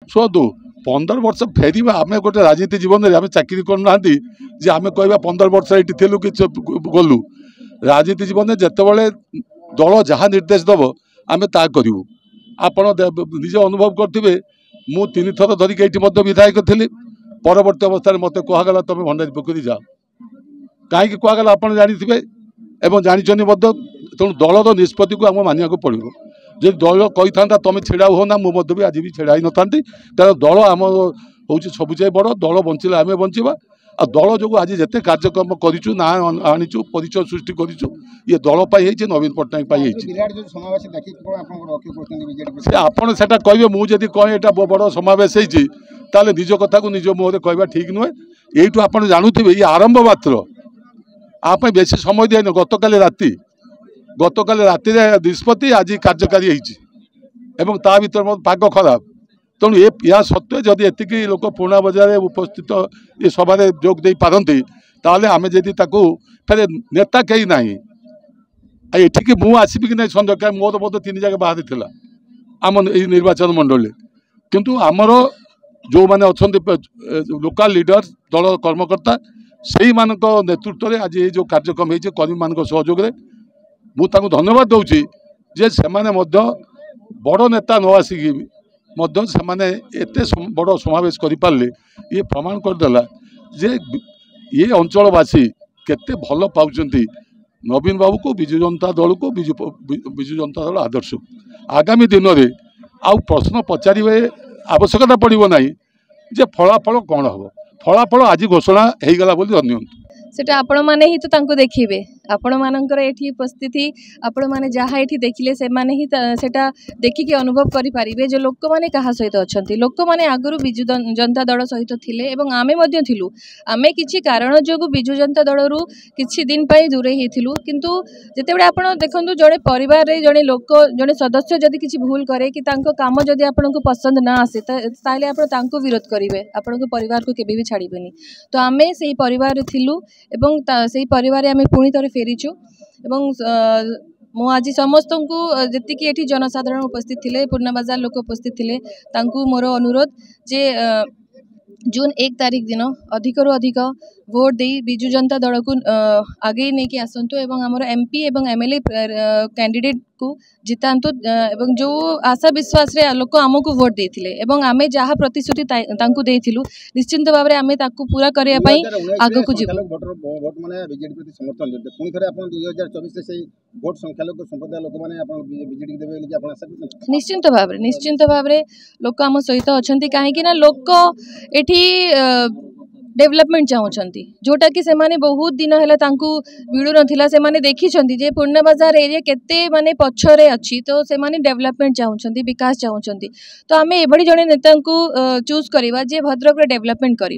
शुणु 15 वर्ष फेर आम गोटे राजनीति जीवन में आम चाकरी करना जे आम कह 15 वर्ष ये थिलु कि गलु राजनीति जीवन में जिते दल जहाँ निर्देश दब आम ता करूँ। आपण निजे अनुभव करेंगे मु 3 थर धरिक ये विधायक थी परवर्त अवस्था मत कहगला तुम भंडारी पोखरी जाओ कहीं कहगला आप जानते एवं जानते तेणु दलर निष्पत्ति को आम मानिया पड़ो जो दल कही था तुम छेड़ा हो ना मुझे भी आज भी छेड़ा ही न था तेना दल आम हूँ सबुचे बड़ दल बंचले आम बचा आ दल जो आज जिते कार्यक्रम करूँ ना आनीचु परिचय सृष्टि करूँ ये दल नवीन पट्टनायक से आपड़ से कहे मुझे कहे यहाँ बड़ समावेश होते निज कथा को निज मुहर कहवा ठीक नुहे यू आप जानूे ये आरंभ मात्र आप बेस समय दिए गतकाली राति निष्पत्ति आज कार्यकारी होती ता भर पाग खराब तेणु या सत्वे जदि एति लोक पुणा बजार उपस्थित ये सभा जोग दे पारती ताले आम जदि फेर नेता कहीं ना एठिकी मु आसबि कि नहीं सन्देह कहीं मोर मत 3 जगह बाहर था आम निर्वाचन मंडल किंतु आमर जो मैंने अच्छा लोकल लीडर दल कर्मकर्ता से नेतृत्व में आज ये जो कार्यक्रम होती कर्मी मान सहयोग मुझे धन्यवाद दूसरी जे से बड़ नेता न आसिकी एत बड़ समावेश कर ये प्रमाण करदेला जे ये अंचलवासी केते भल पाँच नवीन बाबू को विजु जनता दल को विजु जनता दल आदर्श आगामी दिन में आउ प्रश्न पचारे आवश्यकता पड़ो ना जे फलाफल कौन हम फलाफल आज घोषणा हो गला बोली अनियंतु सेटा आपण माने ही तो तांको देखिबे आपण मानकर एठी उपस्थिति आपण माने जहा एठी देखिले से माने ही सेटा देखि के अनुभव करि परिबे जे लोक माने कहा सहित अछंती लोक माने आगरु बिजु जनता दल सहित थिले एवं आमे मध्ये थिलु आमे किछि कारण जोगु बिजु जनता दल रु किछि दिन पई दूरे हेथिलु किंतु जेतेबे आपण देखंतु जणे परिवार रे जणे लोक जणे सदस्य जदि किछि भूल करे कि तांको काम जदि आपण को पसंद ना आसे ताले आपण तांको विरोध करिवे आपण को परिवार को केबे भी छाड़ीबेनी तो आमे सेही परिवार रे थिलु एवं सेही परिवार रे आमे पुणी थरे फेरीचु एवं मु आज समस्त को जी ये जनसाधारण उपस्थित थे पूर्णा बाजार लोक उपस्थित थे तांकु मोर अनुरोध जे जून 1 तारिख दिन अधिकरू अधिक भोट दे बिजु जनता दल को आगे नहीं कि आसतु एवं आमर एमपी एवं एमएलए कैंडिडेट को जितांतु एवं जो आशा विश्वास रे लोक आमको भोट देथिले एवं आमे जहाँ प्रतिश्रुति तांकु देथिलु निश्चिंत भाव में आमे ताकु पूरा करिया पई आगो को जीव वोट माने बीजेडी प्रति समर्थन देते पुनी थरे आपण 2024 से सेही वोट संख्या लोक संप्रदाय लोक माने आपण बीजेडी के देबे कि आपण आशा करछन निश्चिंत भाव में लोक आम सहित अछंती काहे कि ना लोक एठी डेवलपमेंट चाहूँगी जोटा कि सेमाने बहुत दिन है मिलू ना से देखी जे पूर्णा बाजार एरिया केते माने पछरे अच्छी तो से डेवलपमेंट चाहूँगी विकास चाहूँगी तो आम एभली जड़े नेता चूज करवा जे भद्रक डेवलपमेंट कर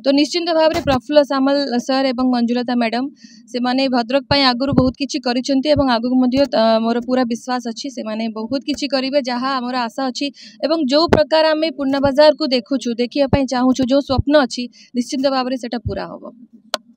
तो निश्चिंत भाव में प्रफुल्ल सामल सर एवं मंजुलता मैडम से माने भद्रक आगु बहुत किछि करिसेंती एवं आगु मोर पूरा विश्वास अच्छी से माने बहुत किछि करिवे जहाँ आमर आशा अच्छी एवं जो प्रकार आम पूर्णा बाजार को देखुछु देखिया चाहूँ जो स्वप्न अच्छी निश्चिंत भाव में सेटा पूरा होबो।